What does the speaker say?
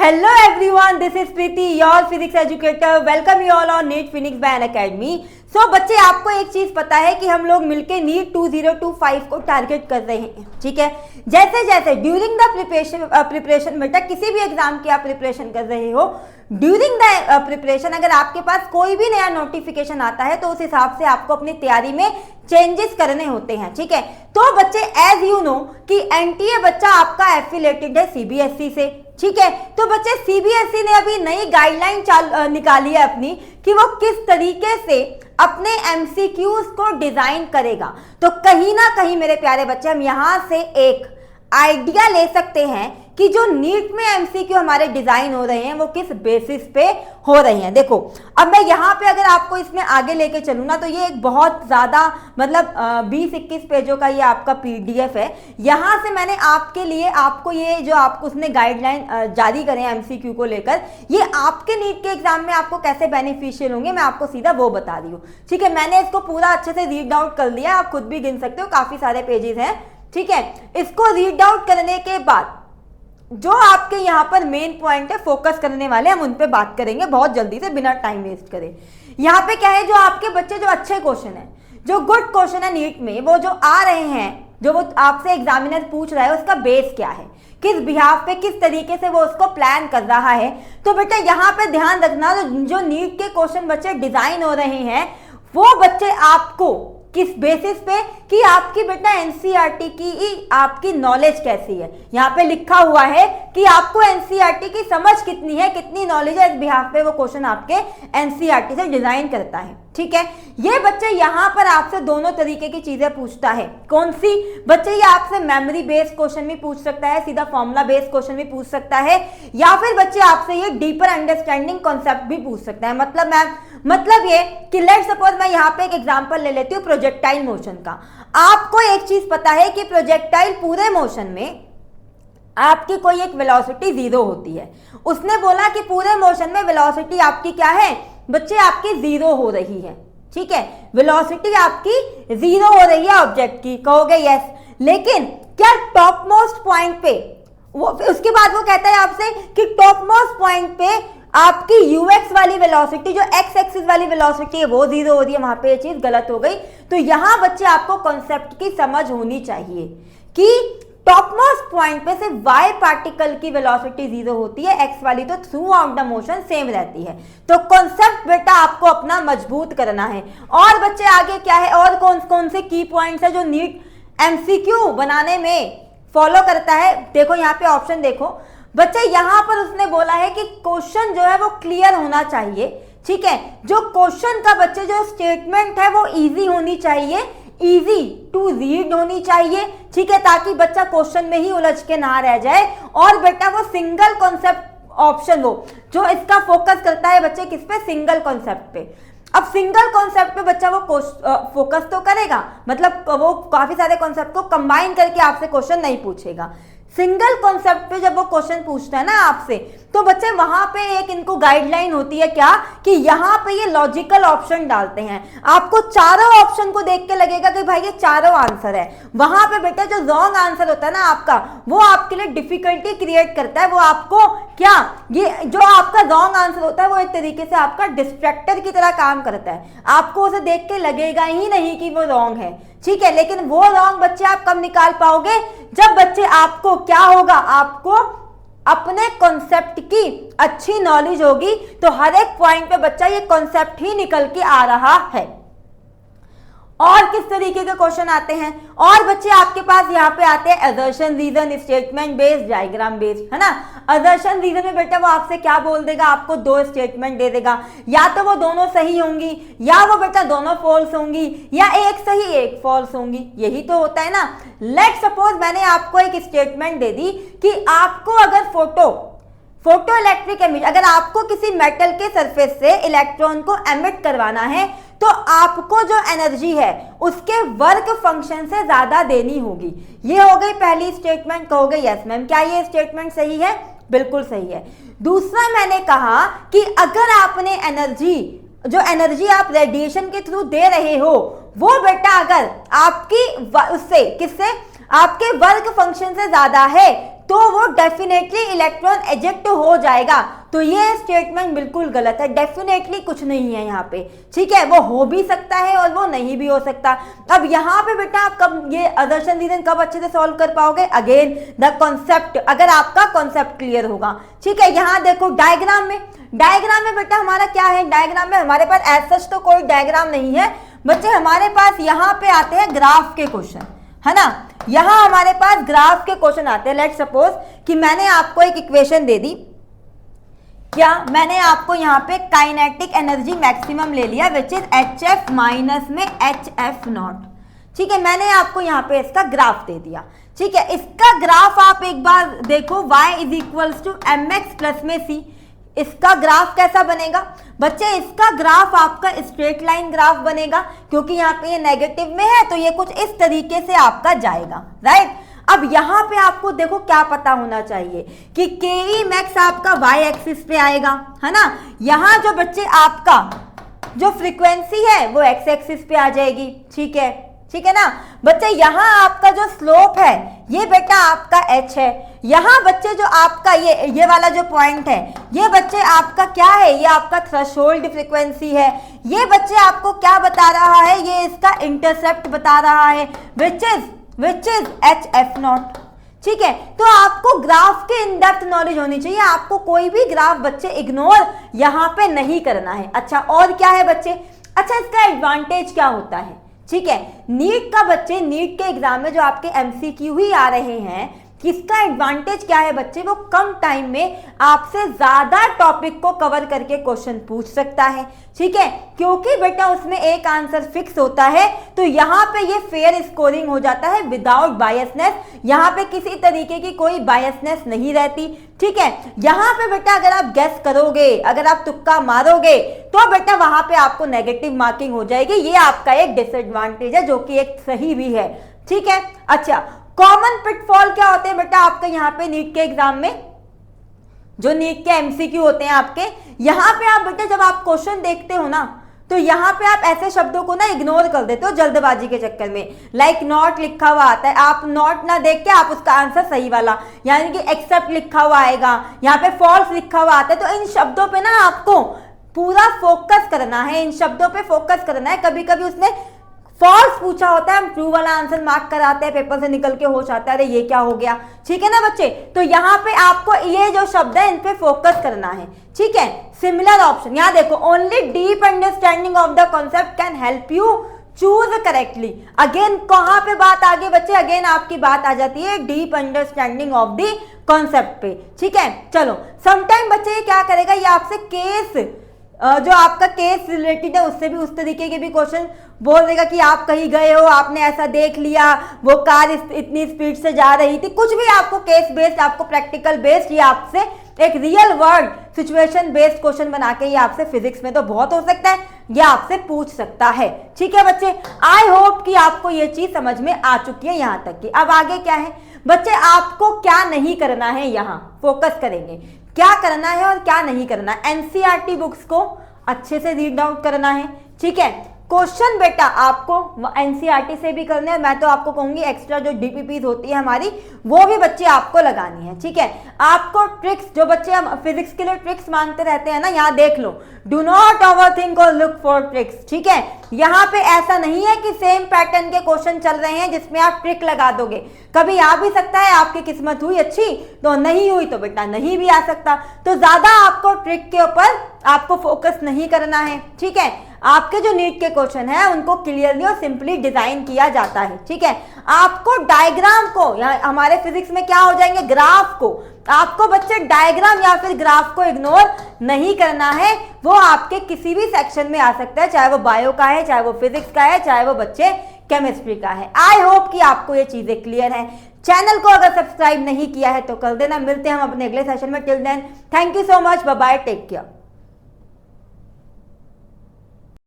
Hello everyone, this is Preeti, your physics educator. Welcome you all on NEET Phoenix by Unacademy. So बच्चे आपको एक चीज पता है कि हम लोग मिलके NEET 2025 को टारगेट कर रहे हैं, ठीक है। जैसे जैसे ड्यूरिंग द प्रिपरेशन बेटा किसी भी एग्जाम की आप प्रिपरेशन कर रहे हो, ड्यूरिंग द प्रिपरेशन अगर आपके पास कोई भी नया नोटिफिकेशन आता है तो उस हिसाब से आपको अपनी तैयारी में चेंजेस करने होते हैं, ठीक है। तो बच्चे एज यू नो कि एनटीए बच्चा आपका एफिलेटेड है सीबीएसई से, ठीक है। तो बच्चे सीबीएसई ने अभी नई गाइडलाइन निकाली है अपनी कि वो किस तरीके से अपने एमसीक्यूज को डिजाइन करेगा। तो कहीं ना कहीं मेरे प्यारे बच्चे हम यहां से एक आइडिया ले सकते हैं कि जो नीट में एमसीक्यू हमारे डिजाइन हो रहे हैं वो किस बेसिस पे हो रहे हैं। देखो अब मैं यहाँ पे अगर आपको इसमें आगे लेके चलूँ ना तो ये एक बहुत ज्यादा मतलब 20-21 पेजों का ये आपका पीडीएफ है। यहाँ से मैंने आपके लिए आपको ये जो आपको उसने गाइडलाइन जारी करे हैं एमसीक्यू को लेकर, ये आपके नीट के एग्जाम में आपको कैसे बेनिफिशियल होंगे मैं आपको सीधा वो बता रही हूँ, ठीक है। मैंने इसको पूरा अच्छे से रीड आउट कर लिया, आप खुद भी गिन सकते हो, काफी सारे पेजेस हैं, ठीक है। इसको रीड आउट करने के बाद जो आपके यहाँ पर मेन पॉइंट है फोकस करने वाले हम उन पे बात करेंगे बहुत जल्दी से बिना टाइम वेस्ट करे। यहाँ पे क्या है, जो आपके बच्चे जो अच्छे क्वेश्चन है, जो गुड क्वेश्चन है नीट में, वो जो आ रहे हैं, जो वो आपसे एग्जामिनर पूछ रहा है उसका बेस क्या है, किस बिहाफ पे किस तरीके से वो उसको प्लान कर रहा है। तो बेटा यहाँ पे ध्यान रखना जो नीट के क्वेश्चन बच्चे डिजाइन हो रहे हैं वो बच्चे आपको किस बेसिस पे कि आपकी बेटा एनसीईआरटी की आपकी नॉलेज कैसी है। यहाँ पे लिखा हुआ है कि आपको एनसीईआरटी की समझ कितनी है, कितनी नॉलेज है, इस बिहाफ पे वो क्वेश्चन आपके एनसीईआरटी से डिजाइन करता है, ठीक है। ये बच्चे यहाँ पर आपसे दोनों तरीके की चीजें पूछता है। कौन सी बच्चे, ये आपसे मेमोरी बेस्ड क्वेश्चन भी पूछ सकता है, सीधा फॉर्मूला बेस्ड क्वेश्चन भी पूछ सकता है, या फिर बच्चे आपसे ये डीपर अंडरस्टैंडिंग कॉन्सेप्ट भी पूछ सकता है। मतलब ये कि लेट सपोज मैं यहाँ पे एक एग्जांपल ले लेती हूँ प्रोजेक्टाइल मोशन का। आपको एक चीज पता है कि प्रोजेक्टाइल पूरे मोशन में आपकी कोई एक वेलोसिटी 0 होती है। उसने बोला कि पूरे मोशन में वेलोसिटी आपकी क्या है बच्चे, आपकी 0 हो रही है, ठीक है। वेलोसिटी आपकी 0 हो रही है ऑब्जेक्ट की, कहोगे यस, लेकिन क्या टॉप मोस्ट पॉइंट पे वो, उसके बाद वो कहता है आपसे कि टॉप मोस्ट पॉइंट पे आपकी यूएक्स वाली वेलोसिटी, जो एक्स एक्सिस वाली वेलोसिटी है वो 0 हो रही है, वहां पे ये चीज गलत हो गई। तो यहां बच्चे आपको कॉन्सेप्ट की समझ होनी चाहिए कि टॉप मोस्ट पॉइंट पे से वाई पार्टिकल की वेलोसिटी 0 होती है, एक्स वाली तो through out the motion same रहती है। तो कॉन्सेप्ट बेटा आपको अपना मजबूत करना है। और बच्चे आगे क्या है, और कौन कौन से की पॉइंट्स है जो नीट एमसीक्यू बनाने में फॉलो करता है। देखो यहाँ पे ऑप्शन देखो बच्चे, यहां पर उसने बोला है कि क्वेश्चन जो है वो क्लियर होना चाहिए, ठीक है। जो क्वेश्चन का बच्चे जो स्टेटमेंट है वो इजी होनी चाहिए, इजी टू रीड होनी चाहिए, ठीक है, ताकि बच्चा क्वेश्चन में ही उलझ के ना रह जाए। और बेटा वो सिंगल कॉन्सेप्ट ऑप्शन वो जो इसका फोकस करता है बच्चे किस पे, सिंगल कॉन्सेप्ट पे। अब सिंगल कॉन्सेप्ट पे बच्चा वो फोकस तो करेगा, मतलब वो काफी सारे कॉन्सेप्ट को कंबाइन करके आपसे क्वेश्चन नहीं पूछेगा। सिंगल कॉन्सेप्ट पे जब वो क्वेश्चन पूछता है ना आपसे, तो बच्चे वहां पे एक इनको गाइडलाइन होती है क्या कि यहाँ पे ये लॉजिकल ऑप्शन डालते हैं। आपको चारों ऑप्शन को देख के लगेगा कि भाई ये चारों आंसर है, वहां पे बेटा जो रॉन्ग आंसर होता है ना आपका, वो आपके लिए डिफिकल्टी क्रिएट करता है। वो आपको क्या, ये जो आपका रॉन्ग आंसर होता है वो एक तरीके से आपका डिस्ट्रैक्टर की तरह काम करता है। आपको उसे देख के लगेगा ही नहीं कि वो रॉन्ग है, ठीक है। लेकिन वो रॉन्ग बच्चे आप कब निकाल पाओगे, जब बच्चे आपको क्या होगा, आपको अपने कॉन्सेप्ट की अच्छी नॉलेज होगी। तो हर एक पॉइंट पे बच्चा ये कॉन्सेप्ट ही निकल के आ रहा है। और किस तरीके के क्वेश्चन आते हैं, और बच्चे आपके पास यहाँ पे आते हैं assertion reason, statement based, diagram based, है ना। असर्शन रीजन में बेटा वो आपसे क्या बोल देगा, आपको 2 स्टेटमेंट दे देगा, या तो वो दोनों सही होंगी, या वो बेटा दोनों फॉल्स होंगी, या एक सही एक फॉल्स होंगी। यही तो होता है ना। लेट सपोज मैंने आपको एक स्टेटमेंट दे दी कि आपको अगर फोटो इलेक्ट्रिक एमिट, अगर आपको किसी मेटल के सरफेस से इलेक्ट्रॉन को एमिट करवाना है तो आपको जो एनर्जी है उसके वर्क फंक्शन से ज्यादा देनी होगी। ये हो गई पहली स्टेटमेंट, कहोगे यस मैम, क्या ये स्टेटमेंट सही है, बिल्कुल सही है। दूसरा मैंने कहा कि अगर आपने जो एनर्जी आप रेडिएशन के थ्रू दे रहे हो वो बेटा अगर आपकी उससे किससे आपके वर्क फंक्शन से ज्यादा है तो वो डेफिनेटली इलेक्ट्रॉन एजेक्ट हो जाएगा। तो ये स्टेटमेंट बिल्कुल गलत है, डेफिनेटली कुछ नहीं है यहाँ पे, ठीक है। वो हो भी सकता है और वो नहीं भी हो सकता। अब यहाँ पे बेटा आप कब ये असर्शन रीजन कब अच्छे से सॉल्व कर पाओगे? अगेन द कॉन्सेप्ट, अगर आपका कॉन्सेप्ट क्लियर होगा, ठीक है। यहाँ देखो डायग्राम में बेटा हमारा क्या है, डायग्राम में हमारे पास एज सच तो कोई डायग्राम नहीं है बच्चे, हमारे पास यहाँ पे आते हैं ग्राफ के क्वेश्चन, है ना। यहां हमारे पास ग्राफ के क्वेश्चन आते हैं। लेट्स सपोज कि मैंने आपको एक इक्वेशन दे दी, क्या मैंने आपको यहाँ पे काइनेटिक एनर्जी मैक्सिमम ले लिया विच इज HF माइनस में HF नॉट, ठीक है। मैंने आपको यहाँ पे इसका ग्राफ दे दिया, ठीक है। इसका ग्राफ आप एक बार देखो, y is equals to mx plus में c। इसका ग्राफ कैसा बनेगा बच्चे? इसका ग्राफ आपका स्ट्रेट लाइन ग्राफ बनेगा, क्योंकि यहाँ पे ये नेगेटिव में है तो ये कुछ इस तरीके से आपका जाएगा, राइट। अब यहाँ पे आपको देखो क्या पता होना चाहिए कि के मैक्स आपका y एक्सिस पे आएगा, है ना। यहाँ जो बच्चे आपका जो फ्रीक्वेंसी है वो x एक्सिस पे आ जाएगी, ठीक है ना बच्चे। यहाँ आपका जो स्लोप है ये बेटा आपका h है। यहाँ बच्चे जो आपका ये वाला जो पॉइंट है ये बच्चे आपका क्या है? ये आपका थ्रेशोल्ड फ्रीक्वेंसी है। ये बच्चे आपको क्या बता रहा है? ये इसका इंटरसेप्ट बता रहा है विच इज HF नॉट, ठीक है। तो आपको ग्राफ के इन डेप्थ नॉलेज होनी चाहिए। आपको कोई भी ग्राफ बच्चे इग्नोर यहाँ पे नहीं करना है। अच्छा और क्या है बच्चे? अच्छा इसका एडवांटेज क्या होता है, ठीक है। नीट का बच्चे, नीट के एग्जाम में जो आपके MCQ ही आ रहे हैं, किसका एडवांटेज क्या है बच्चे? वो कम टाइम में आपसे ज्यादा टॉपिक को कवर करके क्वेश्चन पूछ सकता है, ठीक है। क्योंकि बेटा उसमें एक आंसर फिक्स होता है तो यहाँ पे ये फेयर स्कोरिंग हो जाता है विदाउट बायसनेस। यहाँ पे किसी तरीके की कोई बायसनेस नहीं रहती, ठीक है। यहाँ पे बेटा अगर आप गेस करोगे, अगर आप तुक्का मारोगे तो बेटा वहां पे आपको नेगेटिव मार्किंग हो जाएगी। ये आपका एक डिसएडवांटेज है जो कि एक सही भी है, ठीक है। अच्छा कॉमन पिटफॉल क्या होते हैं बेटा आपके यहाँ पे नीट के एग्जाम में? जो नीट के MCQ होते हैं आपके, यहाँ पे आप बेटा जब आप क्वेश्चन देखते हो ना तो यहाँ पे आप ऐसे शब्दों को ना इग्नोर कर देते हो जल्दबाजी के चक्कर में। लाइक नॉट लिखा हुआ आता है, आप नॉट ना देख के आप उसका आंसर सही वाला, यानी कि एक्सेप्ट लिखा हुआ आएगा, यहाँ पे फॉल्स लिखा हुआ आता है। तो इन शब्दों पे ना आपको पूरा फोकस करना है, इन शब्दों पे फोकस करना है। कभी कभी उसने फॉल्स पूछा होता है, हम ट्रू वाला आंसर मार्क कराते हैं, पेपर से निकल के होश आता है अरे ये क्या हो गया, ठीक है ना बच्चे। तो यहाँ पे आपको ये जो शब्द है इन पे फोकस करना है, ठीक है। सिमिलर ऑप्शन यहाँ देखो, only deep understanding of the concept can help you choose correctly. Again कहाँ पे बात आगे बच्चे? अगेन आपकी बात आ जाती है deep understanding of the concept पे, ठीक है। चलो समटाइम बच्चे ये क्या करेगा, ये आपसे केस जो आपका केस रिलेटेड है उससे भी उस तरीके के भी क्वेश्चन बोल देगा कि आप कहीं गए हो, आपने ऐसा देख लिया, वो कार इतनी स्पीड से जा रही थी, कुछ भी आपको केस बेस्ड, आपको प्रैक्टिकल बेस्ड, ये आपसे एक real world situation based question बना के ये आपसे फिजिक्स में तो बहुत हो सकता है, ये आपसे पूछ सकता है, ठीक है बच्चे। आई होप कि आपको ये चीज समझ में आ चुकी है यहाँ तक की। अब आगे क्या है बच्चे, आपको क्या नहीं करना है, यहाँ फोकस करेंगे क्या करना है और क्या नहीं करना है। एनसीईआरटी बुक्स को अच्छे से रीड आउट करना है, ठीक है। क्वेश्चन बेटा आपको एनसीईआरटी से भी करने हैं, मैं तो आपको कहूंगी एक्स्ट्रा जो डीपीपीज होती है हमारी वो भी बच्चे आपको लगानी है, ठीक है। आपको ट्रिक्स, जो बच्चे हम फिजिक्स के लिए ट्रिक्स मांगते रहते हैं ना, यहाँ देख लो, डू नॉट ओवरथिंक और लुक फॉर ट्रिक्स, ठीक है। यहाँ पे ऐसा नहीं है कि सेम पैटर्न के क्वेश्चन चल रहे हैं जिसमें आप ट्रिक लगा दोगे। कभी आ भी सकता है, आपकी किस्मत हुई अच्छी तो नहीं हुई तो बेटा नहीं भी आ सकता। तो ज्यादा आपको ट्रिक के ऊपर आपको फोकस नहीं करना है, ठीक है। आपके जो नीट के क्वेश्चन है उनको क्लियरली और सिंपली डिजाइन किया जाता है, ठीक है। आपको डायग्राम को, यहाँ हमारे फिजिक्स में क्या हो जाएंगे, ग्राफ को, आपको बच्चे डायग्राम या फिर ग्राफ को इग्नोर नहीं करना है। वो आपके किसी भी सेक्शन में आ सकता है, चाहे वो बायो का है, चाहे वो फिजिक्स का है, चाहे वो बच्चे केमिस्ट्री का है। आई होप कि आपको ये चीजें क्लियर है। चैनल को अगर सब्सक्राइब नहीं किया है तो कर देना। मिलते हैं हम अपने अगले सेशन में। Till then thank you so much, bye bye, take care.